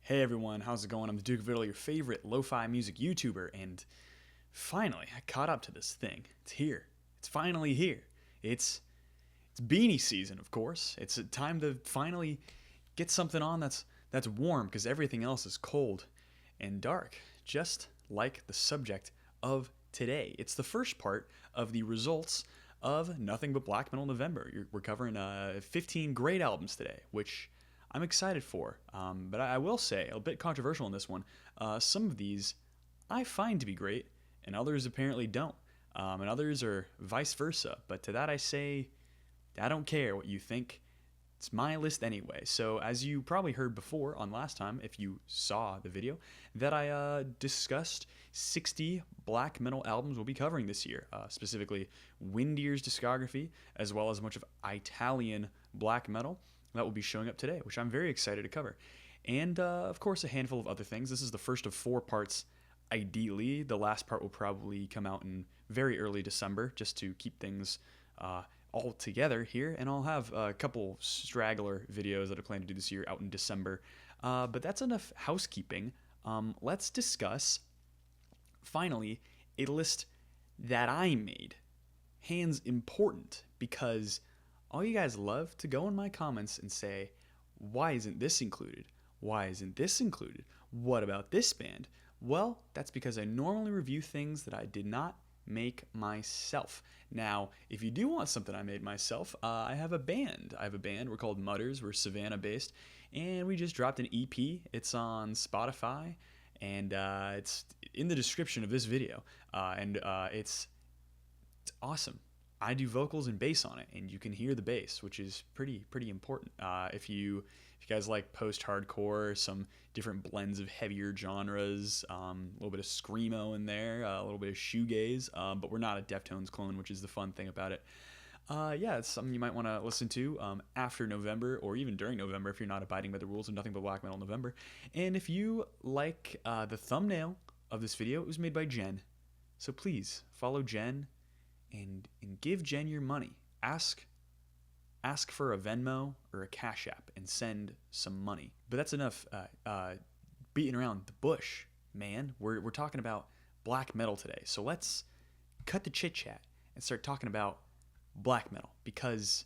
Hey everyone, how's it going? I'm the Duke of Italy, your favorite lo-fi music YouTuber, and finally, I caught up to this thing. It's here. It's finally here. It's beanie season, of course. It's time to finally get something on that's warm because everything else is cold and dark, just like the subject of today. It's the first part of the results of Nothing But Black Metal November. We're covering 15 great albums today, which I'm excited for. But I will say, a bit controversial in this one, some of these I find to be great, and others apparently don't. And others are vice versa. But to that I say, I don't care what you think. It's my list anyway. So, as you probably heard before on last time, if you saw the video, that I discussed 60 black metal albums we'll be covering this year, specifically Windear's discography, as well as a bunch of Italian black metal that will be showing up today, which I'm very excited to cover. And, of course, a handful of other things. This is the first of 4 parts. Ideally, the last part will probably come out in very early December, just to keep things all together here, and I'll have a couple straggler videos that I plan to do this year out in December. But that's enough housekeeping. Let's discuss, finally, a list that I made. Hands important, because all you guys love to go in my comments and say, why isn't this included? Why isn't this included? What about this band? Well, that's because I normally review things that I did not make myself. Now, if you do want something I made myself, I have a band. We're called Mutters. We're Savannah based, and we just dropped an EP. It's on Spotify, and it's in the description of this video. It's awesome. I do vocals and bass on it, and you can hear the bass, which is pretty important. If you guys like post-hardcore, some different blends of heavier genres, a little bit of screamo in there, a little bit of shoegaze, but we're not a Deftones clone, which is the fun thing about it. Yeah, it's something you might want to listen to after November, or even during November if you're not abiding by the rules of Nothing But Black Metal November. And if you like the thumbnail of this video, it was made by Jen. So please follow Jen and give Jen your money. Ask for a Venmo or a Cash App and send some money. But that's enough beating around the bush, man. We're talking about black metal today. So let's cut the chit chat and start talking about black metal, because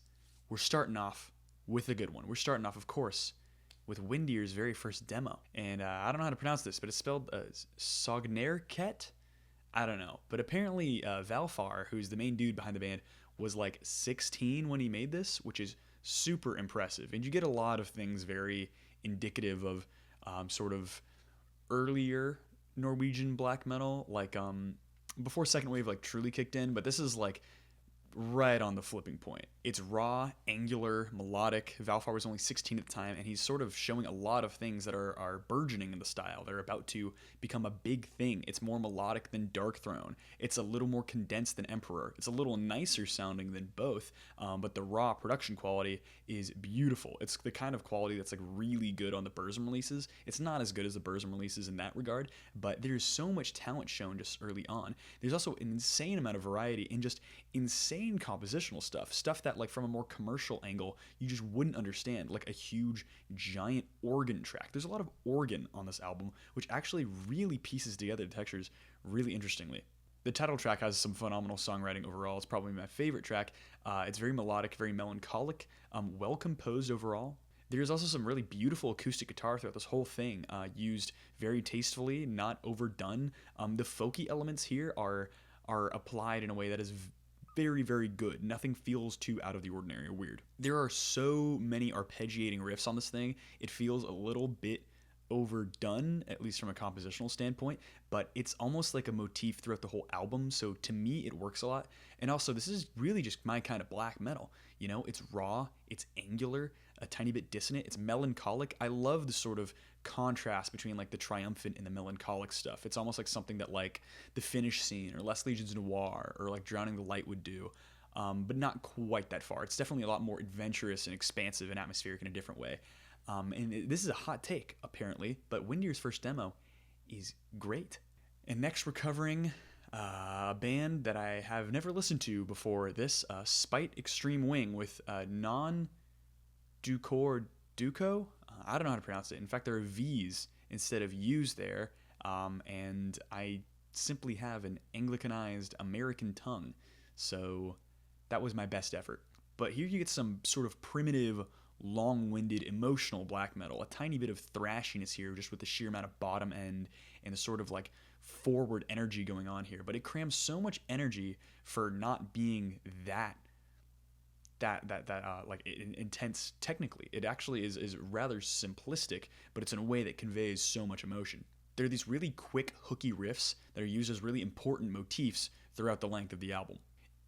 we're starting off with a good one. We're starting off, of course, with Windear's very first demo. And I don't know how to pronounce this, but it's spelled Sognerket. I don't know. But apparently Valfar, who's the main dude behind the band, was like 16 when he made this, which is super impressive. And you get a lot of things very indicative of sort of earlier Norwegian black metal, like before second wave like truly kicked in. But this is like right on the flipping point. It's raw, angular, melodic. Valfar was only 16 at the time, and he's sort of showing a lot of things that are burgeoning in the style. They're about to become a big thing. It's more melodic than Darkthrone. It's a little more condensed than Emperor. It's a little nicer sounding than both, but the raw production quality is beautiful. It's the kind of quality that's like really good on the Burzum releases. It's not as good as the Burzum releases in that regard, but there's so much talent shown just early on. There's also an insane amount of variety and just insane compositional stuff that like from a more commercial angle you just wouldn't understand, like a huge giant organ track. There's a lot of organ on this album, which actually really pieces together the textures really interestingly. The title track has some phenomenal songwriting overall. It's probably my favorite track. It's very melodic, very melancholic, well composed overall. There's also some really beautiful acoustic guitar throughout this whole thing, used very tastefully, not overdone. The folky elements here are applied in a way that is very, very good. Nothing feels too out of the ordinary or weird. There are so many arpeggiating riffs on this thing. It feels a little bit overdone, at least from a compositional standpoint, but it's almost like a motif throughout the whole album. So to me, it works a lot. And also, this is really just my kind of black metal. You know, it's raw, it's angular, a tiny bit dissonant, it's melancholic. I love the sort of contrast between like the triumphant and the melancholic stuff. It's almost like something that like the Finnish scene or Les Legions Noir or like Drowning the Light would do, but not quite that far. It's definitely a lot more adventurous and expansive and atmospheric in a different way. This is a hot take, apparently, but Windear's first demo is great. And next we're covering a band that I have never listened to before this, Spite Extreme Wing with Non Ducor Duco. I don't know how to pronounce it. In fact, there are V's instead of U's there, and I simply have an Anglicanized American tongue. So that was my best effort. But here you get some sort of primitive, long-winded, emotional black metal. A tiny bit of thrashiness here, just with the sheer amount of bottom end and the sort of like forward energy going on here. But it crams so much energy for not being intense technically. It actually is rather simplistic, but it's in a way that conveys so much emotion. There are these really quick, hooky riffs that are used as really important motifs throughout the length of the album.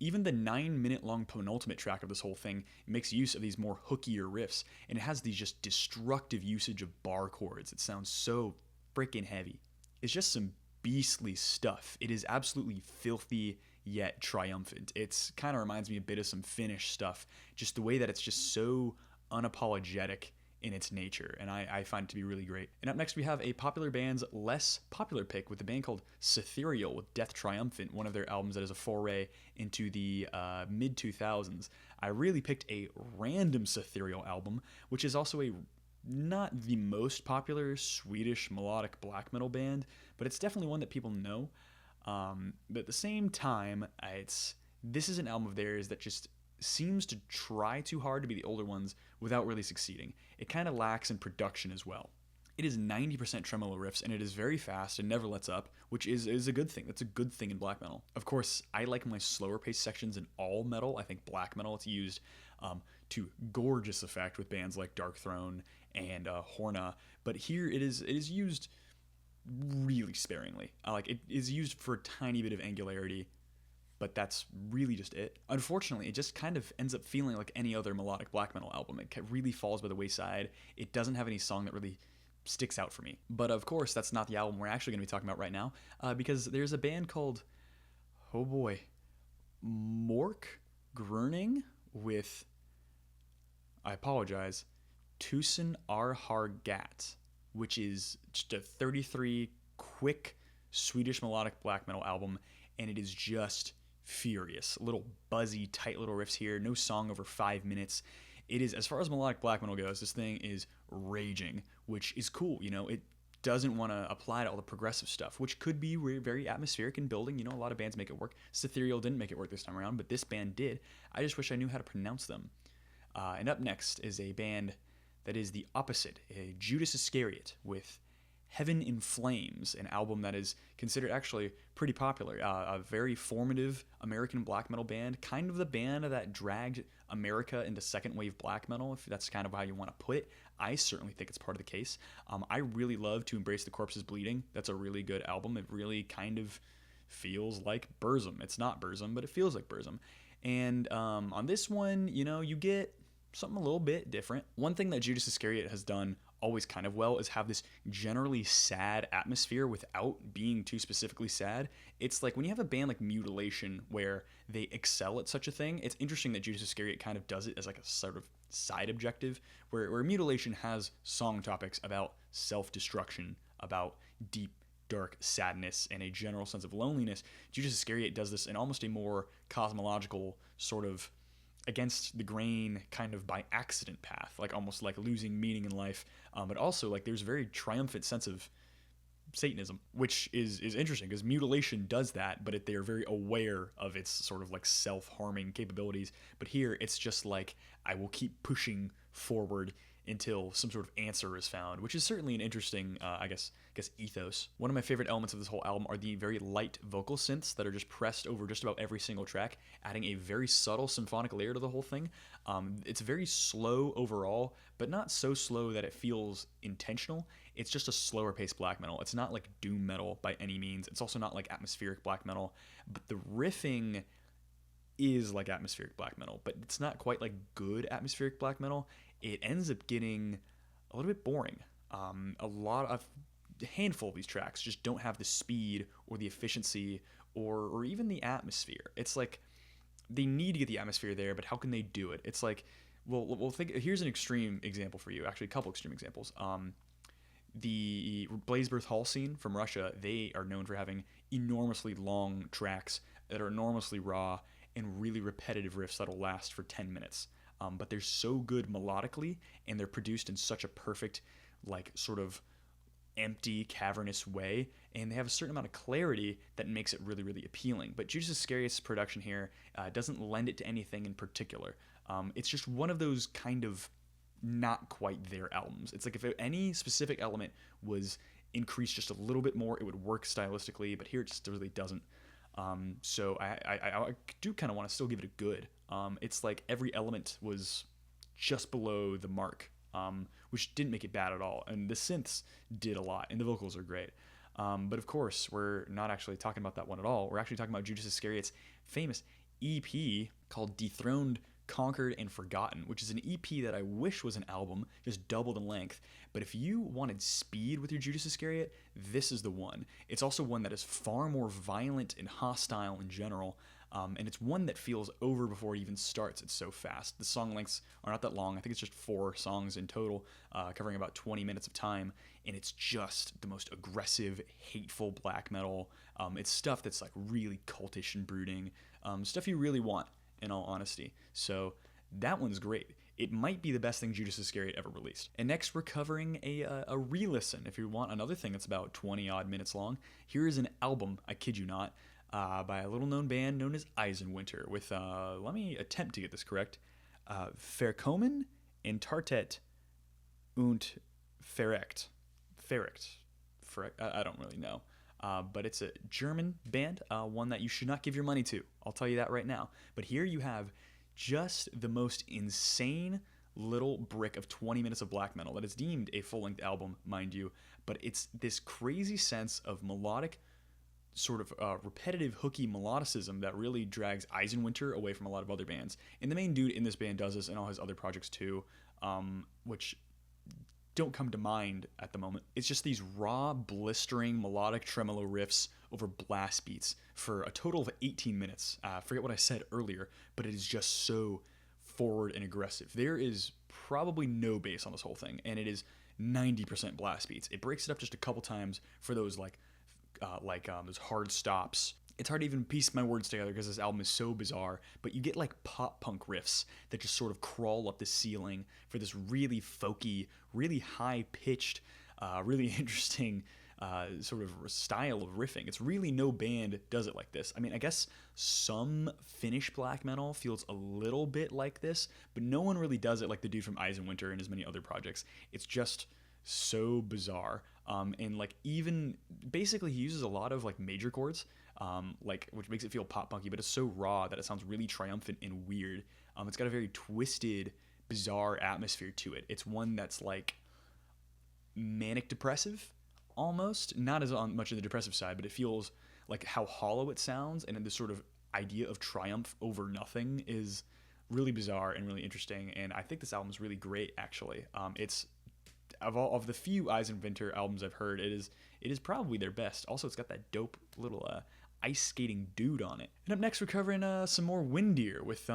Even the 9-minute long penultimate track of this whole thing makes use of these more hookier riffs, and it has these just destructive usage of bar chords. It sounds so freaking heavy. It's just some beastly stuff. It is absolutely filthy yet triumphant. It's kind of reminds me a bit of some Finnish stuff, just the way that it's just so unapologetic in its nature, and I find it to be really great. And up next we have a popular band's less popular pick with the band called Cythereal with Death Triumphant, one of their albums that is a foray into the mid-2000s. I really picked a random Cythereal album, which is also not the most popular Swedish melodic black metal band, but it's definitely one that people know. But at the same time, this is an album of theirs that just seems to try too hard to be the older ones without really succeeding. It kind of lacks in production as well. It is 90% tremolo riffs, and it is very fast and never lets up, which is a good thing. That's a good thing in black metal. Of course, I like my slower paced sections in all metal. I think black metal, it's used to gorgeous effect with bands like Darkthrone and Horna, but here it is used really sparingly. It is used for a tiny bit of angularity, but that's really just it. Unfortunately, it just kind of ends up feeling like any other melodic black metal album. It really falls by the wayside. It doesn't have any song that really sticks out for me. But of course, that's not the album we're actually going to be talking about right now, because there's a band called, oh boy, Mork Gruning with, I apologize, Tusen Arhargat, which is just a 33 quick Swedish melodic black metal album, and it is just furious. Little buzzy, tight little riffs here, no song over 5 minutes. It is, as far as melodic black metal goes, this thing is raging, which is cool. It doesn't want to apply to all the progressive stuff, which could be very atmospheric and building. A lot of bands make it work. Cythereal didn't make it work this time around, but this band did. I just wish I knew how to pronounce them. And up next is a band that is the opposite, a Judas Iscariot with Heaven in Flames, an album that is considered actually pretty popular. A very formative American black metal band, kind of the band that dragged America into second wave black metal, if that's kind of how you want to put it. I certainly think it's part of the case. I really love To Embrace the Corpse's Bleeding. That's a really good album. It really kind of feels like Burzum. It's not Burzum, but it feels like Burzum. And on this one, you get something a little bit different. One thing that Judas Iscariot has done always kind of well is have this generally sad atmosphere without being too specifically sad. It's like when you have a band like Mutilation where they excel at such a thing, it's interesting that Judas Iscariot kind of does it as like a sort of side objective, where Mutilation has song topics about self-destruction, about deep, dark sadness, and a general sense of loneliness. Judas Iscariot does this in almost a more cosmological sort of against the grain, kind of by accident path, like almost like losing meaning in life, but also like there's a very triumphant sense of Satanism, which is interesting because Mutilation does that, but they're very aware of its sort of like self-harming capabilities. But here it's just like, I will keep pushing forward until some sort of answer is found, which is certainly an interesting, I guess ethos. One of my favorite elements of this whole album are the very light vocal synths that are just pressed over just about every single track, adding a very subtle symphonic layer to the whole thing. It's very slow overall, but not so slow that it feels intentional. It's just a slower paced black metal. It's not like doom metal by any means. It's also not like atmospheric black metal, but the riffing is like atmospheric black metal, but it's not quite like good atmospheric black metal. It ends up getting a little bit boring. A handful of these tracks just don't have the speed or the efficiency or even the atmosphere. It's like they need to get the atmosphere there, but how can they do it? It's like, well, think. Here's an extreme example for you. Actually, a couple extreme examples. The Blazebirth Hall scene from Russia, they are known for having enormously long tracks that are enormously raw and really repetitive riffs that'll last for 10 minutes. but they're so good melodically, and they're produced in such a perfect, like, sort of empty, cavernous way, and they have a certain amount of clarity that makes it really, really appealing. But Judas Iscariot's production here doesn't lend it to anything in particular. It's just one of those kind of not quite their albums. It's like if any specific element was increased just a little bit more, it would work stylistically, but here it just really doesn't. So I do kind of want to still give it a good. It's like every element was just below the mark, which didn't make it bad at all. And the synths did a lot, and the vocals are great. But of course, we're not actually talking about that one at all. We're actually talking about Judas Iscariot's famous EP called Dethroned, Conquered, and Forgotten, which is an EP that I wish was an album, just doubled in length. But if you wanted speed with your Judas Iscariot, this is the one. It's also one that is far more violent and hostile in general, and it's one that feels over before it even starts. It's so fast. The song lengths are not that long. I think it's just 4 songs in total, covering about 20 minutes of time, and it's just the most aggressive, hateful black metal. It's stuff that's like really cultish and brooding, stuff you really want, in all honesty. So that one's great. It might be the best thing Judas Iscariot ever released. And next, we're covering a re-listen. If you want another thing that's about 20-odd minutes long, here is an album, I kid you not, by a little-known band known as Eisenwinter, with, let me attempt to get this correct, Verkommen in Tartet und Verreckt. I don't really know. But it's a German band, one that you should not give your money to. I'll tell you that right now. But here you have just the most insane little brick of 20 minutes of black metal that is deemed a full-length album, mind you. But it's this crazy sense of melodic, sort of repetitive, hooky melodicism that really drags Eisenwinter away from a lot of other bands. And the main dude in this band does this in all his other projects too, which don't come to mind at the moment. It's just these raw, blistering, melodic tremolo riffs over blast beats for a total of 18 minutes. I forget what I said earlier, but it is just so forward and aggressive. There is probably no bass on this whole thing, and it is 90% blast beats. It breaks it up just a couple times for those those hard stops. It's hard to even piece my words together because this album is so bizarre, but you get like pop punk riffs that just sort of crawl up the ceiling for this really folky, really high-pitched, really interesting sort of style of riffing. It's really no band does it like this. I mean, I guess some Finnish black metal feels a little bit like this, but no one really does it like the dude from Eisenwinter and his many other projects. It's just so bizarre. And like even basically he uses a lot of like major chords, which makes it feel pop punky, but it's so raw that it sounds really triumphant and weird. It's got a very twisted, bizarre atmosphere to it. It's one that's like manic depressive almost, not as on much of the depressive side, but it feels like how hollow it sounds, and this sort of idea of triumph over nothing is really bizarre and really interesting. And I think this album is really great, actually. It's of the few Eisenwinter albums I've heard, it is probably their best. Also, it's got that dope little ice skating dude on it. And up next, we're covering some more Windir with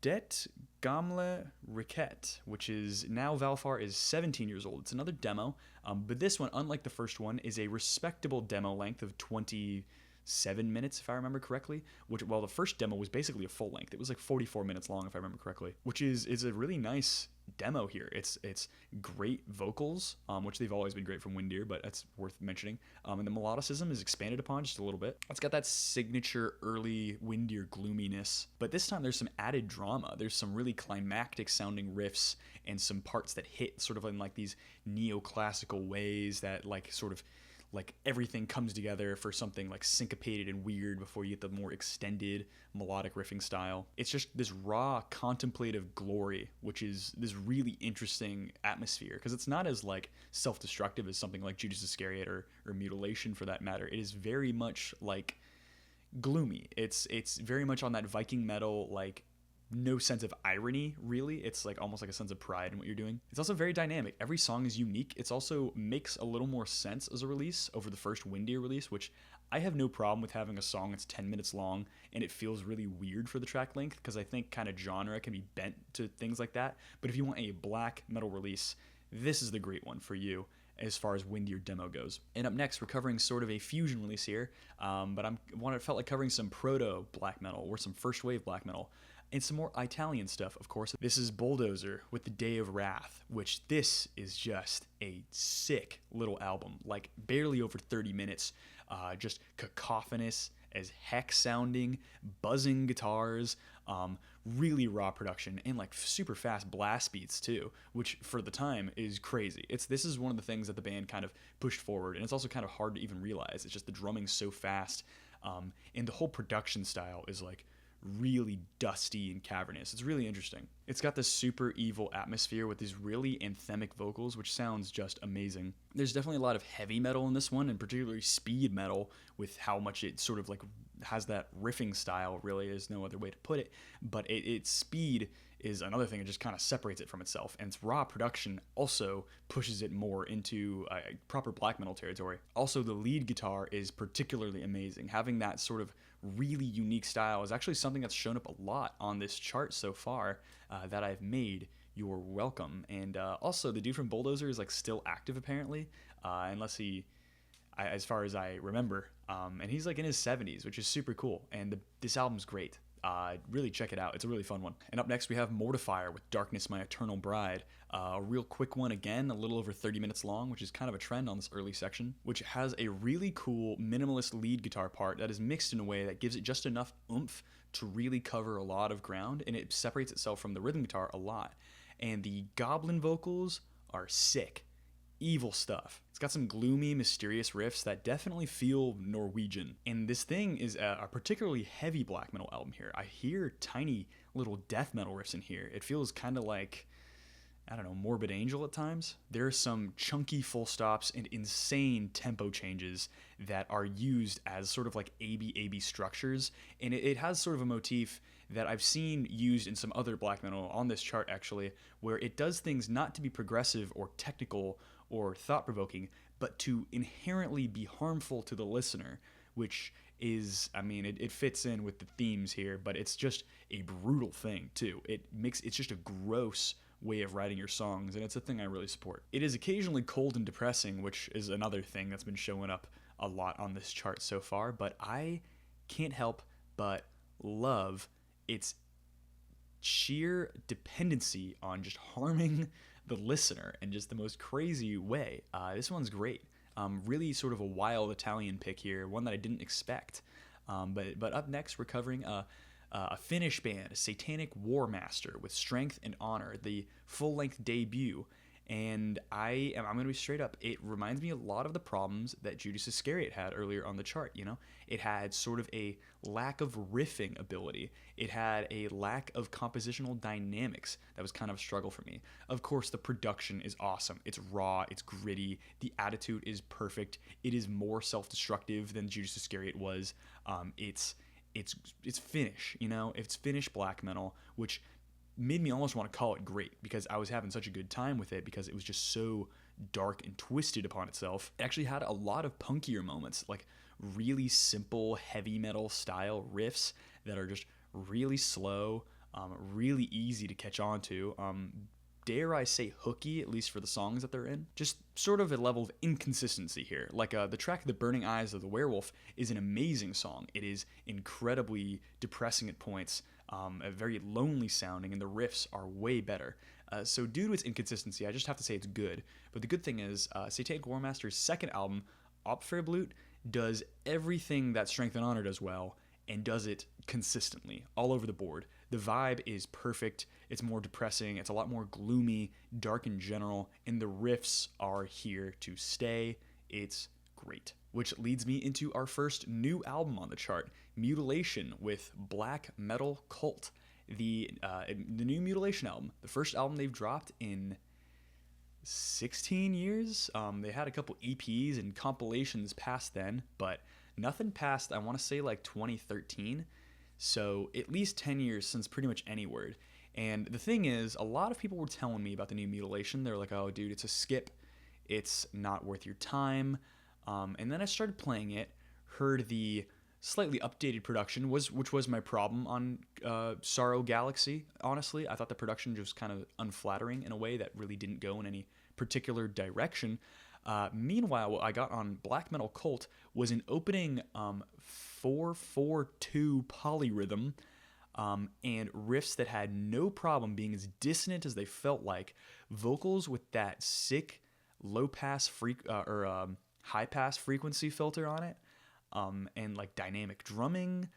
Det Gamle Riket, which is now Valfar is 17 years old. It's another demo, but this one, unlike the first one, is a respectable demo length of 27 minutes, if I remember correctly, while the first demo was basically a full length. It was like 44 minutes long, if I remember correctly, which is a really nice demo here. It's great vocals, which they've always been great from Windir, but that's worth mentioning. And the melodicism is expanded upon just a little bit. It's got that signature early Windir gloominess, but this time there's some added drama. There's some really climactic sounding riffs and some parts that hit sort of in like these neoclassical ways that like sort of like everything comes together for something like syncopated and weird before you get the more extended melodic riffing style. It's just this raw contemplative glory, which is this really interesting atmosphere, because it's not as like self-destructive as something like Judas Iscariot or Mutilation for that matter. It is very much like gloomy. It's very much on that Viking metal, like no sense of irony, really. It's like almost like a sense of pride in what you're doing. It's also very dynamic. Every song is unique. It's also makes a little more sense as a release over the first Windir release, which I have no problem with having a song that's 10 minutes long and it feels really weird for the track length, because I think kind of genre can be bent to things like that. But if you want a black metal release, this is the great one for you as far as Windir demo goes. And up next, we're covering sort of a fusion release here, but felt like covering some proto black metal or some first wave black metal. And some more Italian stuff, of course. This is Bulldozer with The Day of Wrath, which this is just a sick little album, like barely over 30 minutes, just cacophonous as heck sounding, buzzing guitars, really raw production, and like super fast blast beats too, which for the time is crazy. This is one of the things that the band kind of pushed forward, and it's also kind of hard to even realize. It's just the drumming's so fast, and the whole production style is like really dusty and cavernous. It's really interesting. It's got this super evil atmosphere with these really anthemic vocals, which sounds just amazing. There's definitely a lot of heavy metal in this one, and particularly speed metal, with how much it sort of like has that riffing style. Really, there's no other way to put it. But its speed is another thing that just kind of separates it from itself, and its raw production also pushes it more into proper black metal territory. Also, the lead guitar is particularly amazing. Having that sort of really unique style is actually something that's shown up a lot on this chart so far that I've made. You're welcome. And also, the dude from Bulldozer is like still active apparently, unless as far as I remember, and he's like in his 70s, which is super cool. And this album's great. Really check it out. It's a really fun one. And up next we have Mortifier with Darkness My Eternal Bride. A real quick one again, a little over 30 minutes long, which is kind of a trend on this early section, which has a really cool minimalist lead guitar part that is mixed in a way that gives it just enough oomph to really cover a lot of ground, and it separates itself from the rhythm guitar a lot. And the goblin vocals are sick. Evil stuff. It's got some gloomy, mysterious riffs that definitely feel Norwegian. And this thing is a particularly heavy black metal album here. I hear tiny little death metal riffs in here. It feels kind of like, I don't know, Morbid Angel at times. There are some chunky full stops and insane tempo changes that are used as sort of like AB structures. And it has sort of a motif that I've seen used in some other black metal on this chart actually, where it does things not to be progressive or technical or thought-provoking, but to inherently be harmful to the listener, which is, I mean, it fits in with the themes here, but it's just a brutal thing too. It's just a gross way of writing your songs, and it's a thing I really support. It is occasionally cold and depressing, which is another thing that's been showing up a lot on this chart so far, but I can't help but love its sheer dependency on just harming the listener in just the most crazy way. This one's great. Really sort of a wild Italian pick here, one that I didn't expect. But up next, we're covering a Finnish band, Satanic War Master, with Strength and Honor, the full-length debut. And I'm going to be straight up. It reminds me a lot of the problems that Judas Iscariot had earlier on the chart, you know? It had sort of a lack of riffing ability. It had a lack of compositional dynamics that was kind of a struggle for me. Of course, the production is awesome. It's raw, it's gritty, the attitude is perfect. It is more self-destructive than Judas Iscariot was. It's Finnish, you know? It's Finnish black metal, which made me almost want to call it great because I was having such a good time with it because it was just so dark and twisted upon itself. It actually had a lot of punkier moments, like really simple heavy metal style riffs that are just really slow, really easy to catch on to. Dare I say hooky, at least for the songs that they're in. Just sort of a level of inconsistency here. Like the track The Burning Eyes of the Werewolf is an amazing song. It is incredibly depressing at points, very lonely sounding, and the riffs are way better. So due to its inconsistency, I just have to say it's good. But the good thing is, Satanic War Master's second album, Opferblut, does everything that Strength and Honor does well, and does it consistently, all over the board. The vibe is perfect. It's more depressing. It's a lot more gloomy, dark in general, and the riffs are here to stay. It's great. Which leads me into our first new album on the chart, Mutilation with Black Metal Cult. The new Mutilation album, the first album they've dropped in 16 years. They had a couple EPs and compilations past then, but nothing past, I want to say, like 2013. So at least 10 years since pretty much any word. And the thing is, a lot of people were telling me about the new Mutilation. They're like, oh, dude, it's a skip. It's not worth your time. And then I started playing it, heard the slightly updated production, which was my problem on Sorrow Galaxy, honestly. I thought the production was kind of unflattering in a way that really didn't go in any particular direction. Meanwhile, what I got on Black Metal Cult was an opening 4/4/2 polyrhythm and riffs that had no problem being as dissonant as they felt like, vocals with that sick low pass high pass frequency filter on it, and like dynamic drumming,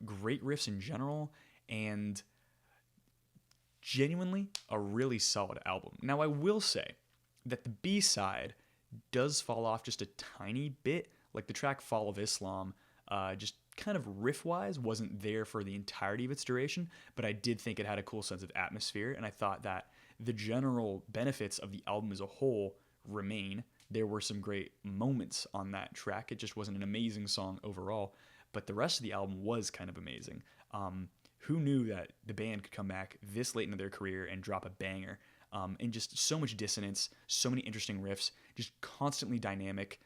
great riffs in general, and genuinely a really solid album. Now, I will say that the B side does fall off just a tiny bit. Like the track Fall of Islam, just kind of riff wise, wasn't there for the entirety of its duration, but I did think it had a cool sense of atmosphere, and I thought that the general benefits of the album as a whole remain. There were some great moments on that track. It just wasn't an amazing song overall, but the rest of the album was kind of amazing. Who knew that the band could come back this late into their career and drop a banger? And just so much dissonance, so many interesting riffs, just constantly dynamic,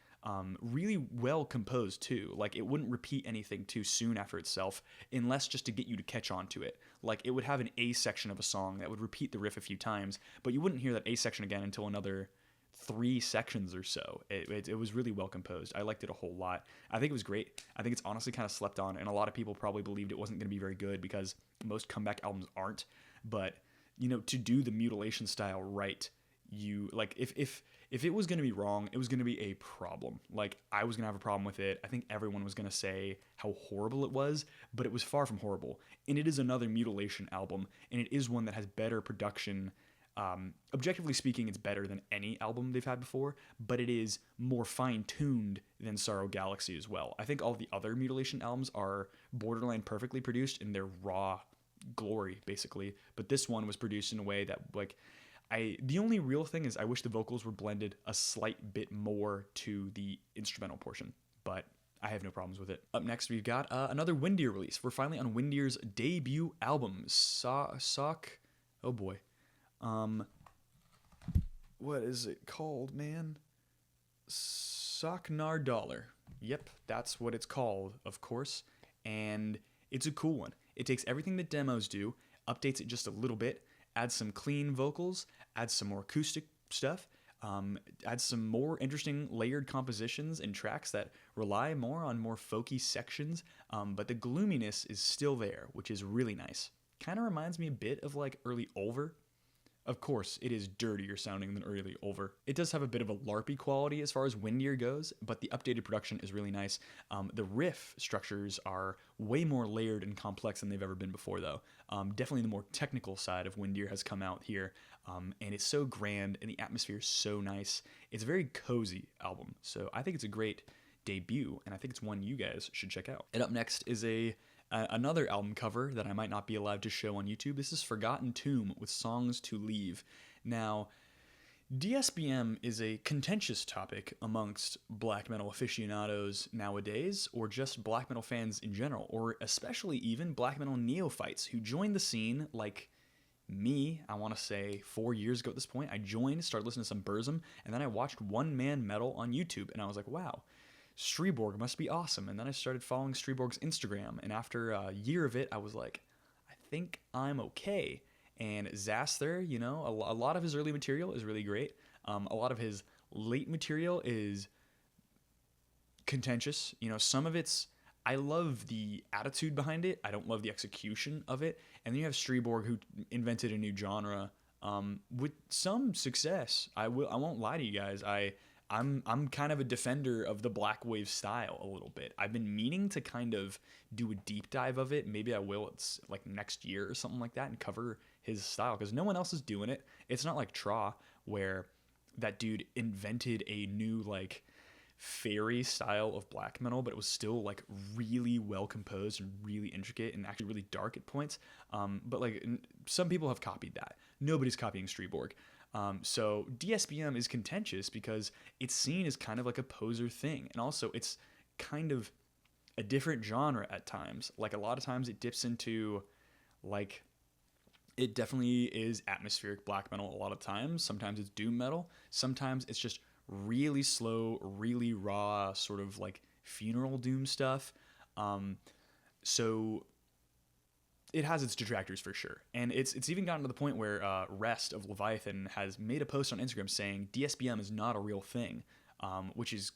really well composed too. Like it wouldn't repeat anything too soon after itself, unless just to get you to catch on to it. Like it would have an A section of a song that would repeat the riff a few times, but you wouldn't hear that A section again until another 3 sections or so. It was really well composed. I liked it a whole lot. I think it was great. I think it's honestly kind of slept on, and a lot of people probably believed it wasn't going to be very good because most comeback albums aren't. But to do the Mutilation style right, you like if it was going to be wrong, it was going to be a problem. Like I was going to have a problem with it. I think everyone was going to say how horrible it was, but it was far from horrible. And it is another Mutilation album, and it is one that has better production. Objectively speaking, it's better than any album they've had before, but it is more fine-tuned than Sorrow Galaxy as well. I think all the other Mutilation albums are borderline perfectly produced in their raw glory, basically, but this one was produced in a way that, like, the only real thing is I wish the vocals were blended a slight bit more to the instrumental portion, but I have no problems with it. Up next, we've got another Windir release. We're finally on Windir's debut album, Sock. Oh boy. What is it called, man? Socknar Dollar. Yep, that's what it's called, of course. And it's a cool one. It takes everything that demos do, updates it just a little bit, adds some clean vocals, adds some more acoustic stuff, adds some more interesting layered compositions and tracks that rely more on more folky sections, but the gloominess is still there, which is really nice. Kind of reminds me a bit of like early Ulver. Of course, it is dirtier sounding than early Ulver. It does have a bit of a LARPy quality as far as Windir goes, but the updated production is really nice. The riff structures are way more layered and complex than they've ever been before, though. Definitely the more technical side of Windir has come out here, and it's so grand, and the atmosphere is so nice. It's a very cozy album, so I think it's a great debut, and I think it's one you guys should check out. And up next is another album cover that I might not be allowed to show on YouTube. This is Forgotten Tomb with Songs to Leave. Now, DSBM is a contentious topic amongst black metal aficionados nowadays, or just black metal fans in general, or especially even black metal neophytes who joined the scene like me, I want to say 4 years ago at this point. I joined, started listening to some Burzum, and then I watched One Man Metal on YouTube, and I was like, wow, Streborg must be awesome. And then I started following Streborg's Instagram, and after a year of it, I was like, I think I'm okay. And Xasthur, a lot of his early material is really great. A lot of his late material is contentious. Some of it's, I love the attitude behind it. I don't love the execution of it. And then you have Streborg, who invented a new genre with some success. I won't lie to you guys. I'm kind of a defender of the Black Wave style a little bit. I've been meaning to kind of do a deep dive of it. Maybe I will. It's like next year or something like that, and cover his style because no one else is doing it. It's not like Tra, where that dude invented a new like fairy style of black metal, but it was still like really well composed and really intricate and actually really dark at points. But like some people have copied that. Nobody's copying Streborg. So DSBM is contentious because it's seen as kind of like a poser thing. And also it's kind of a different genre at times. Like a lot of times it dips into like, it definitely is atmospheric black metal a lot of times. Sometimes it's doom metal. Sometimes it's just really slow, really raw, sort of like funeral doom stuff. So it has its detractors for sure. And it's even gotten to the point where Rest of Leviathan has made a post on Instagram saying DSBM is not a real thing, which is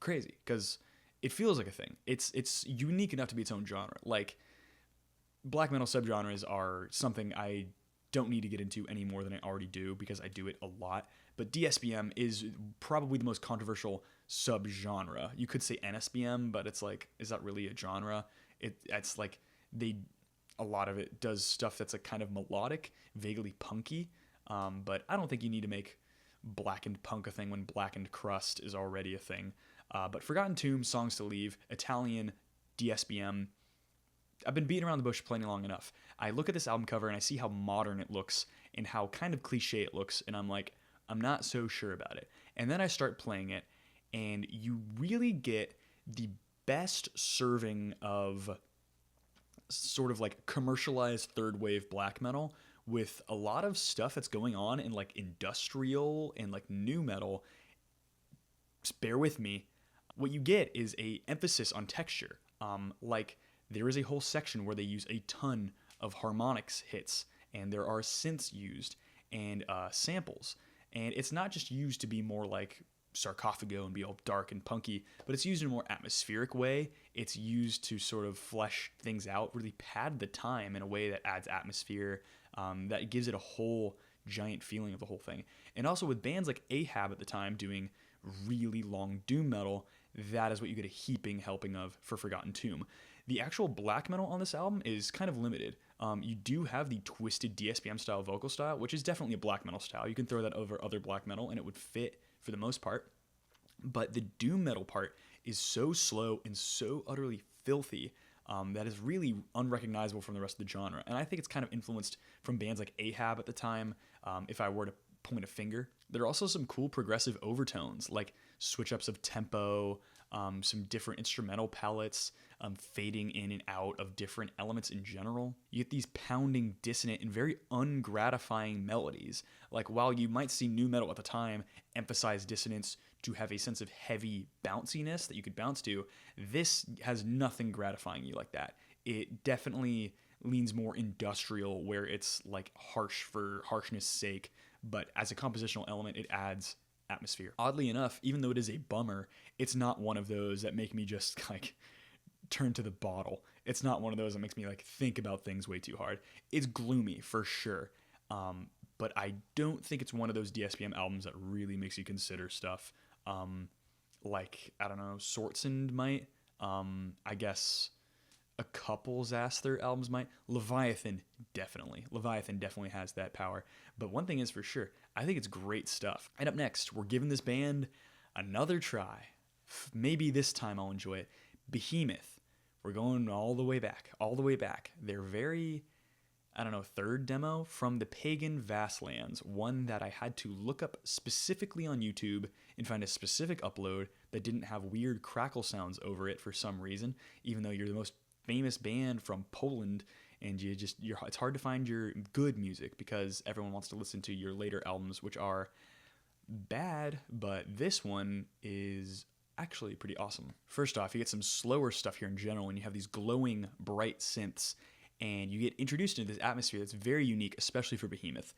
crazy because it feels like a thing. It's unique enough to be its own genre. Like black metal subgenres are something I don't need to get into any more than I already do because I do it a lot. But DSBM is probably the most controversial subgenre. You could say NSBM, but it's like, is that really a genre? It's like a lot of it does stuff that's like kind of melodic, vaguely punky. But I don't think you need to make blackened punk a thing when blackened crust is already a thing. But Forgotten Tomb, Songs to Leave, Italian, DSBM. I've been beating around the bush plenty long enough. I look at this album cover and I see how modern it looks and how kind of cliche it looks, and I'm like, I'm not so sure about it. And then I start playing it, and you really get the best serving of sort of like commercialized third wave black metal with a lot of stuff that's going on in like industrial and like new metal. Just bear with me. What you get is a emphasis on texture. Like there is a whole section where they use a ton of harmonics hits, and there are synths used and samples. And it's not just used to be more like Sarcophago and be all dark and punky, but it's used in a more atmospheric way. It's used to sort of flesh things out, really pad the time in a way that adds atmosphere, that gives it a whole giant feeling of the whole thing. And also with bands like Ahab at the time doing really long doom metal, that is what you get a heaping helping of for Forgotten Tomb. The actual black metal on this album is kind of limited. You do have the twisted DSBM style vocal style, which is definitely a black metal style. You can throw that over other black metal and it would fit for the most part. But the doom metal part is so slow and so utterly filthy that is really unrecognizable from the rest of the genre. And I think it's kind of influenced from bands like Ahab at the time, if I were to point a finger. There are also some cool progressive overtones, like switch ups of tempo, some different instrumental palettes, fading in and out of different elements in general. You get these pounding, dissonant, and very ungratifying melodies. Like while you might see nu metal at the time emphasize dissonance to have a sense of heavy bounciness that you could bounce to, this has nothing gratifying you like that. It definitely leans more industrial, where it's like harsh for harshness sake, but as a compositional element, it adds atmosphere. Oddly enough, even though it is a bummer, it's not one of those that make me just like turn to the bottle. It's not one of those that makes me like think about things way too hard. It's gloomy for sure, but I don't think it's one of those DSBM albums that really makes you consider stuff. Like, I don't know, Sortsund might. I guess a couple Xasthur albums might. Leviathan definitely has that power. But one thing is for sure, I think it's great stuff. And up next, we're giving this band another try. Maybe this time I'll enjoy it. Behemoth. We're going all the way back. They're very, I don't know, third demo from the Pagan Vastlands, one that I had to look up specifically on YouTube and find a specific upload that didn't have weird crackle sounds over it for some reason, even though you're the most famous band from Poland, and it's hard to find your good music because everyone wants to listen to your later albums, which are bad, but this one is actually pretty awesome. First off, you get some slower stuff here in general, and you have these glowing, bright synths, and you get introduced into this atmosphere that's very unique, especially for Behemoth.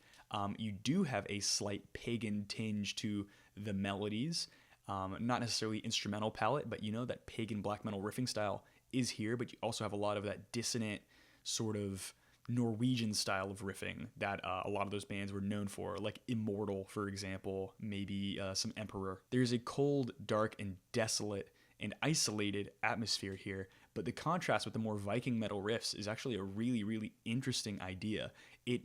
You do have a slight pagan tinge to the melodies, not necessarily instrumental palette, but you know that pagan black metal riffing style is here, but you also have a lot of that dissonant sort of Norwegian style of riffing that a lot of those bands were known for, like Immortal, for example, maybe some Emperor. There's a cold, dark, and desolate and isolated atmosphere here, but the contrast with the more Viking metal riffs is actually a really, really interesting idea. It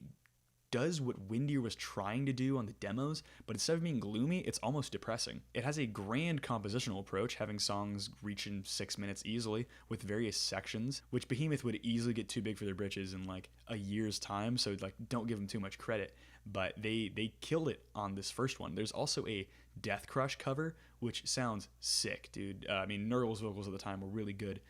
does what Windir was trying to do on the demos, but instead of being gloomy, it's almost depressing. It has a grand compositional approach, having songs reaching 6 minutes easily with various sections, which Behemoth would easily get too big for their britches in like a year's time, so like don't give them too much credit, but they killed it on this first one. There's also a Death Crush cover, which sounds sick, dude. I mean, Nurl's vocals at the time were really good,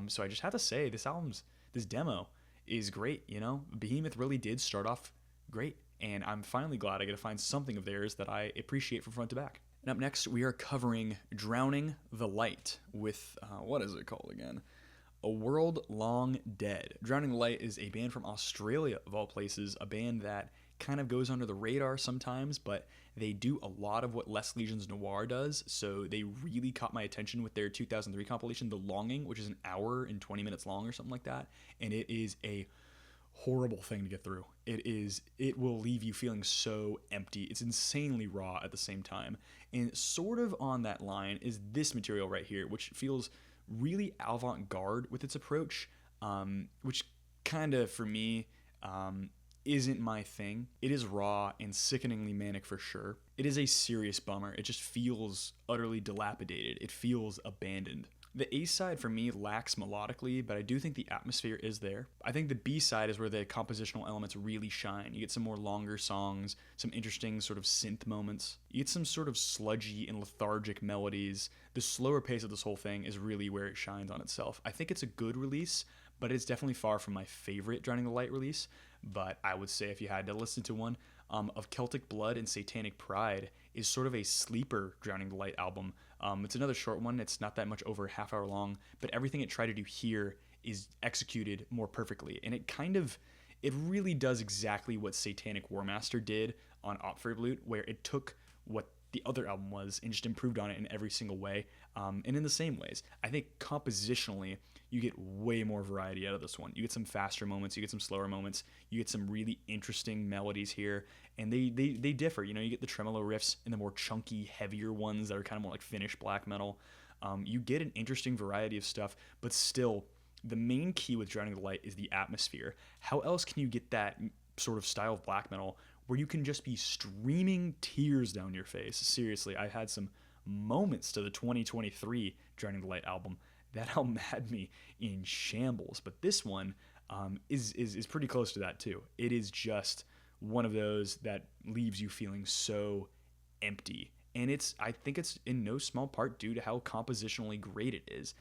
so I just have to say, this demo is great, you know? Behemoth really did start off great, and I'm finally glad I get to find something of theirs that I appreciate from front to back. And up next, we are covering Drowning the Light with, what is it called again? A World Long Dead. Drowning the Light is a band from Australia, of all places, a band that kind of goes under the radar sometimes, but they do a lot of what Les Legions Noir does. So they really caught my attention with their 2003 compilation, The Longing, which is an hour and 20 minutes long or something like that. And it is a horrible thing to get through. It will leave you feeling so empty. It's insanely raw at the same time. And sort of on that line is this material right here, which feels really avant-garde with its approach, which kind of, for me, isn't my thing. It is raw and sickeningly manic for sure. It is a serious bummer. It just feels utterly dilapidated. It feels abandoned. The A side for me lacks melodically, but I do think the atmosphere is there. I think the B side is where the compositional elements really shine. You get some more longer songs, some interesting sort of synth moments. You get some sort of sludgy and lethargic melodies. The slower pace of this whole thing is really where it shines on itself. I think it's a good release, but it's definitely far from my favorite Drowning the Light release. But I would say if you had to listen to one, of Celtic Blood and Satanic Pride is sort of a sleeper Drowning the Light album. It's another short one. It's not that much over a half hour long, but everything it tried to do here is executed more perfectly. And it really does exactly what Satanic Warmaster did on Opferblut, where it took what the other album was and just improved on it in every single way, and in the same ways. I think compositionally, you get way more variety out of this one. You get some faster moments, you get some slower moments, you get some really interesting melodies here, and they differ. You get the tremolo riffs and the more chunky, heavier ones that are kind of more like Finnish black metal. You get an interesting variety of stuff, but still, the main key with Drowning the Light is the atmosphere. How else can you get that sort of style of black metal where you can just be streaming tears down your face? Seriously, I had some moments to the 2023 Drowning the Light album. That album had me in shambles, but this one is pretty close to that too. It is just one of those that leaves you feeling so empty, and I think it's in no small part due to how compositionally great it is.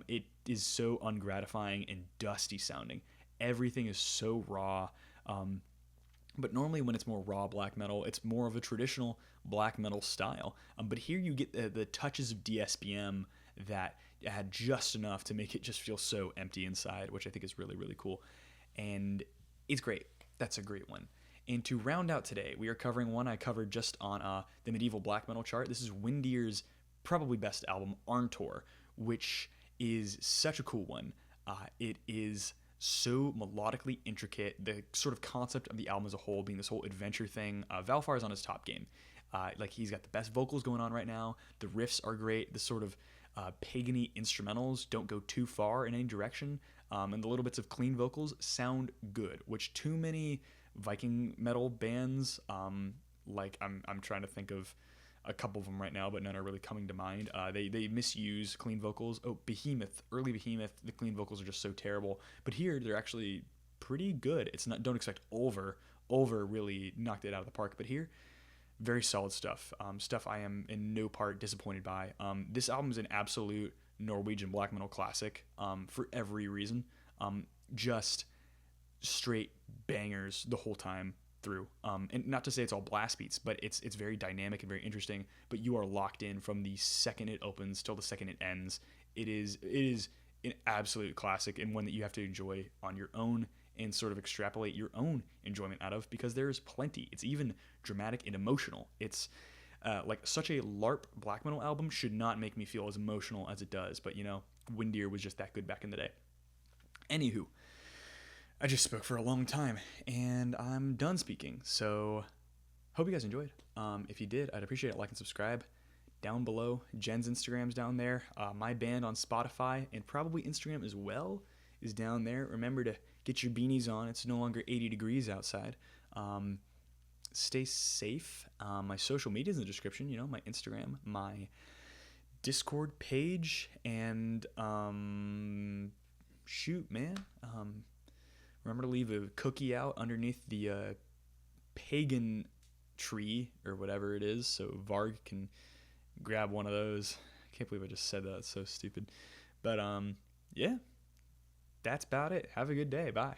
It is so ungratifying and dusty sounding. Everything is so raw. But normally when it's more raw black metal, it's more of a traditional black metal style. But here you get the touches of DSBM that had just enough to make it just feel so empty inside, which I think is really, really cool. And it's great. That's a great one. And to round out today, we are covering one I covered just on the Medieval Black Metal chart. This is Windear's probably best album, Arntor, which is such a cool one. It is so melodically intricate. The sort of concept of the album as a whole being this whole adventure thing. Valfar is on his top game. He's got the best vocals going on right now. The riffs are great. The sort of pagan-y instrumentals don't go too far in any direction. And the little bits of clean vocals sound good, which too many Viking metal bands, I'm trying to think of a couple of them right now, but none are really coming to mind. They misuse clean vocals. Behemoth, early Behemoth, the clean vocals are just so terrible. But here, they're actually pretty good. Don't expect Ulver. Ulver really knocked it out of the park. But here, very solid stuff. Stuff I am in no part disappointed by. This album is an absolute Norwegian black metal classic for every reason. Just straight bangers the whole time through. And not to say it's all blast beats, but it's very dynamic and very interesting. But you are locked in from the second it opens till the second it ends. It is an absolute classic, and one that you have to enjoy on your own and sort of extrapolate your own enjoyment out of, because there's plenty. It's even dramatic and emotional. It's such a LARP black metal album should not make me feel as emotional as it does. But Windear was just that good back in the day. Anywho, I just spoke for a long time, and I'm done speaking. So, hope you guys enjoyed. If you did, I'd appreciate it. Like and subscribe down below. Jen's Instagram's down there. My band on Spotify and probably Instagram as well is down there. Remember to get your beanies on. It's no longer 80 degrees outside. Stay safe. My social media is in the description. My Instagram, my Discord page, and shoot, man. Remember to leave a cookie out underneath the pagan tree or whatever it is, so Varg can grab one of those. I can't believe I just said that. It's so stupid. But yeah, that's about it. Have a good day. Bye.